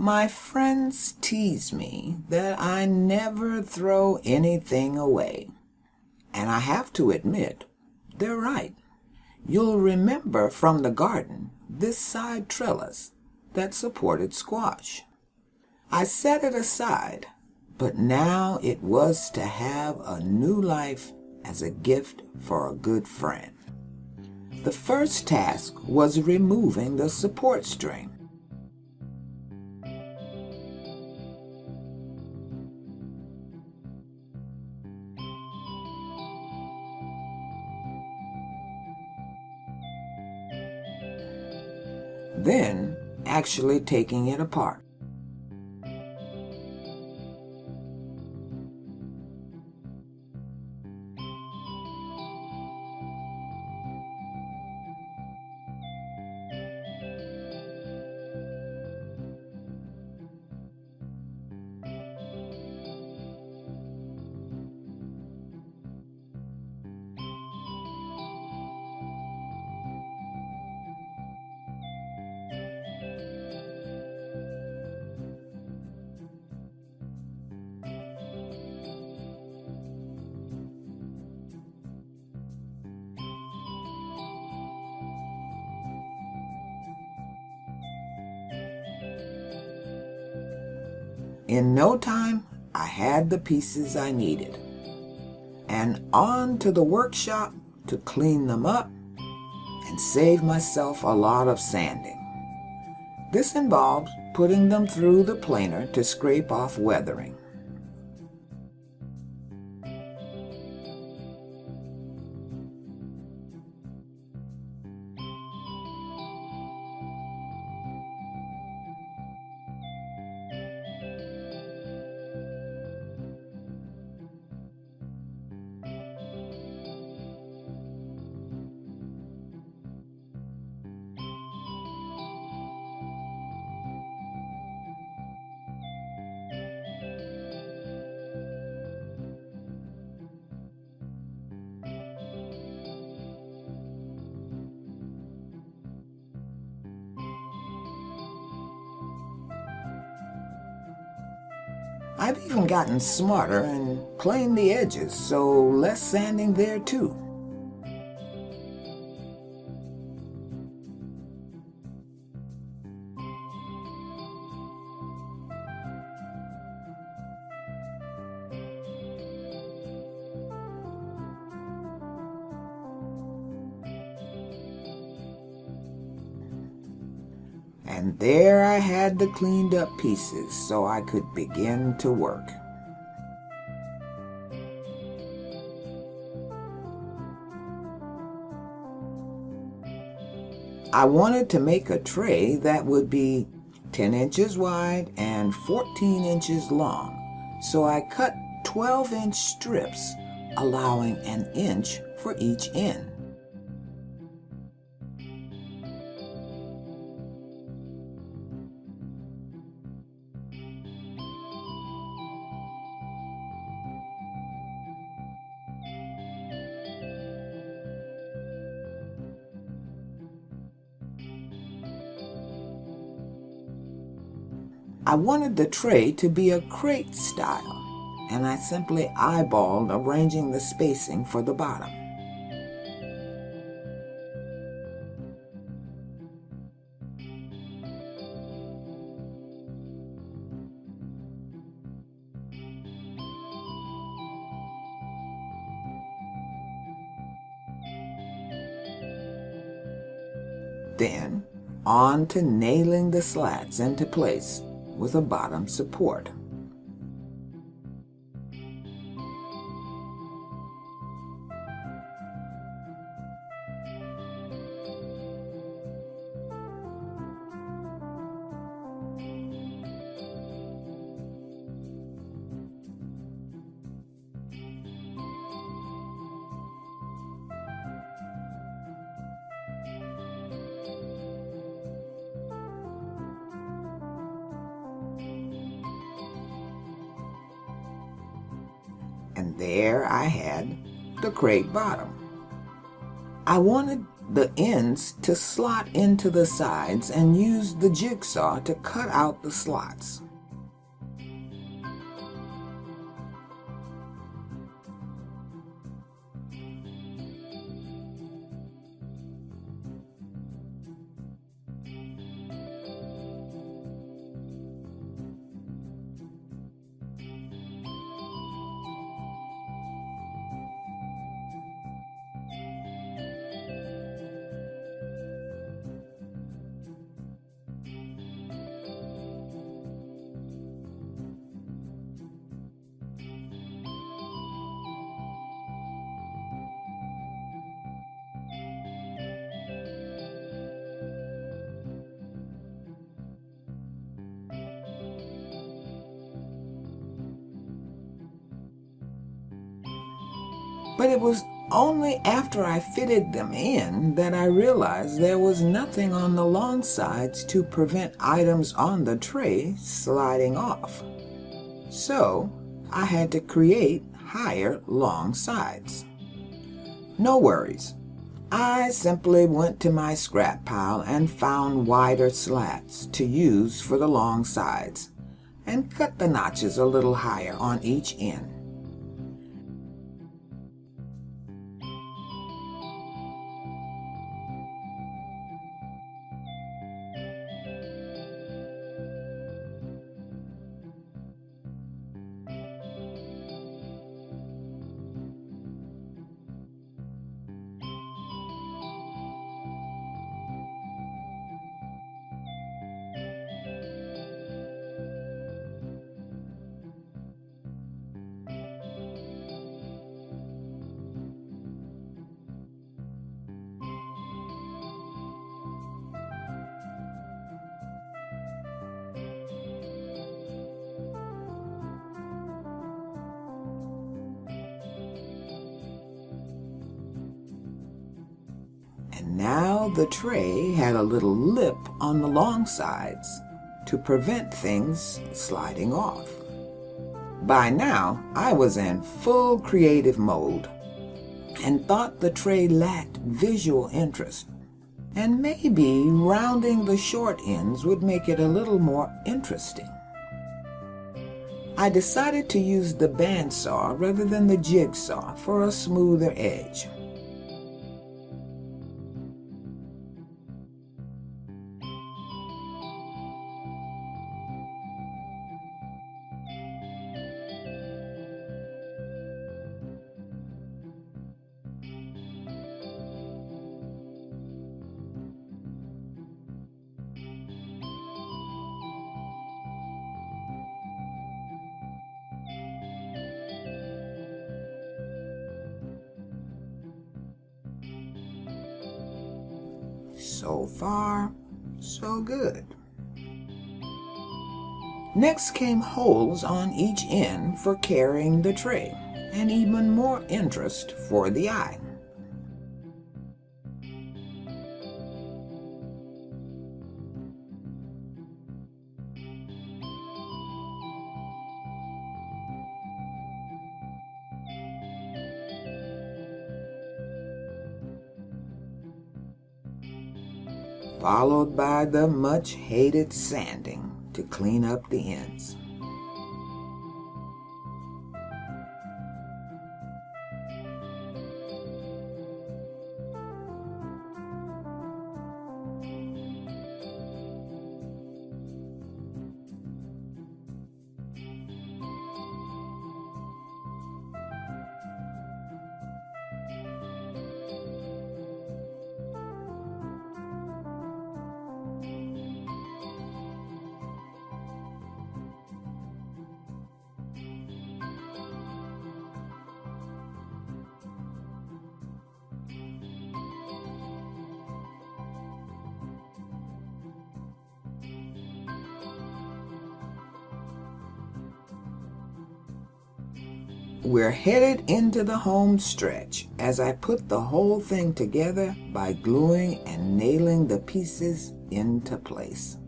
My friends tease me that I never throw anything away. And I have to admit, they're right. You'll remember from the garden this side trellis that supported squash. I set it aside, but now it was to have a new life as a gift for a good friend. The first task was removing the support string. Then actually taking it apart. In no time, I had the pieces I needed, and on to the workshop to clean them up and save myself a lot of sanding. This involved putting them through the planer to scrape off weathering. I've even gotten smarter and planed the edges, so less sanding there too. And there I had the cleaned up pieces so I could begin to work. I wanted to make a tray that would be 10 inches wide and 14 inches long, so I cut 12-inch strips, allowing an inch for each end. I wanted the tray to be a crate style, and I simply eyeballed arranging the spacing for the bottom. Then, on to nailing the slats into place with a bottom support. And there I had the crate bottom. I wanted the ends to slot into the sides and used the jigsaw to cut out the slots. But it was only after I fitted them in that I realized there was nothing on the long sides to prevent items on the tray sliding off. So I had to create higher long sides. No worries. I simply went to my scrap pile and found wider slats to use for the long sides and cut the notches a little higher on each end. And now the tray had a little lip on the long sides to prevent things sliding off. By now, I was in full creative mode and thought the tray lacked visual interest, and maybe rounding the short ends would make it a little more interesting. I decided to use the bandsaw rather than the jigsaw for a smoother edge. So far, so good. Next came holes on each end for carrying the tray, and even more interest for the eye. Followed by the much-hated sanding to clean up the ends. We're headed into the home stretch as I put the whole thing together by gluing and nailing the pieces into place.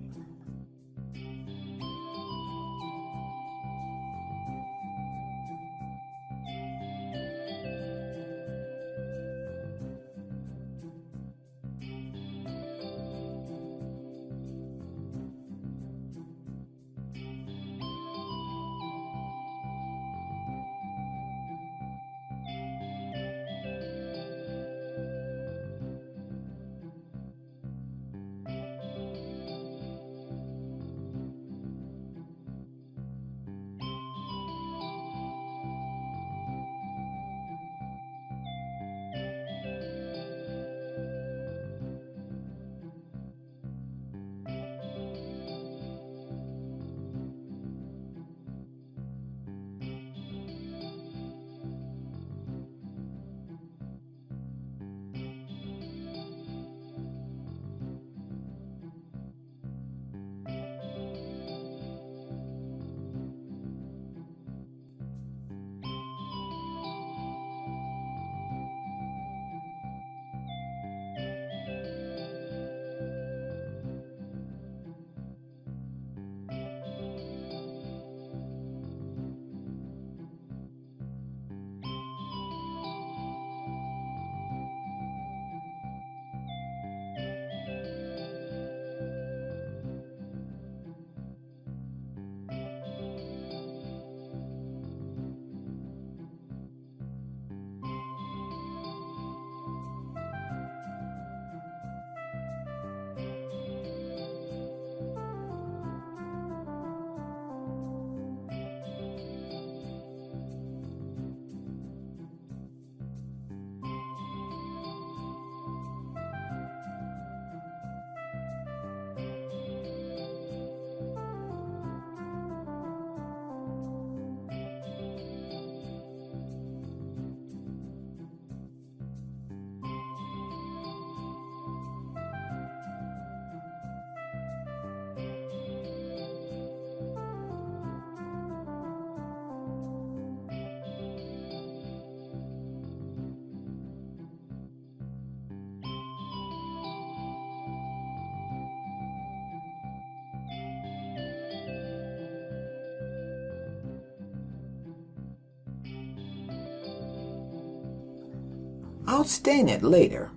I'll stain it later.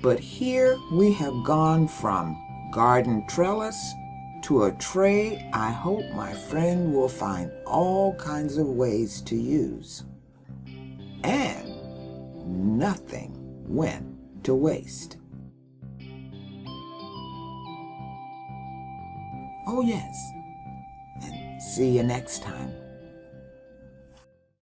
But here we have gone from garden trellis to a tray I hope my friend will find all kinds of ways to use. And nothing went to waste. Oh yes, and see you next time.